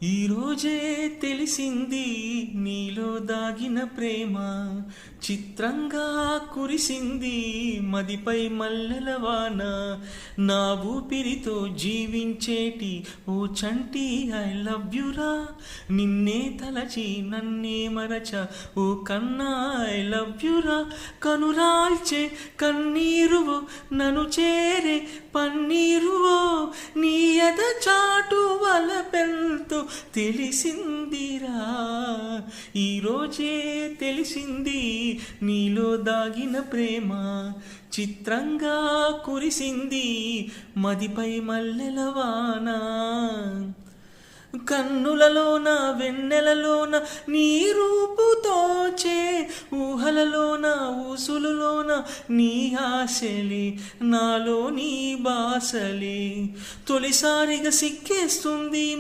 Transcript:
ఈరోజే తెలిసింది నీలో దాగిన ప్రేమ, చిత్రంగా కురిసింది మదిపై మల్లెల వాన. నా ఊపిరితో జీవించేటి ఓ చంటి ఐ లవ్ యురా, నిన్నే తలచి నన్నే మరచ ఓ కన్నా ఐ లవ్ యురా. కనురాల్చే కన్నీరువో నన్ను చేరే పన్నీరువో, నీ ఎద చాటు వలపెంతో తెలిసిందిరా. ఈరోజే తెలిసింది నీలో దాగిన ప్రేమ, చిత్రంగా కురిసింది మదిపై మల్లెల వాన. కన్నులలోన వెన్నెలలోన నీ రూపుతోచే, ఊహలలోన ఊసులులోన నీ ఆశలే, నాలో నీ బాసలే. తొలిసారిగా సిక్కేస్తుంది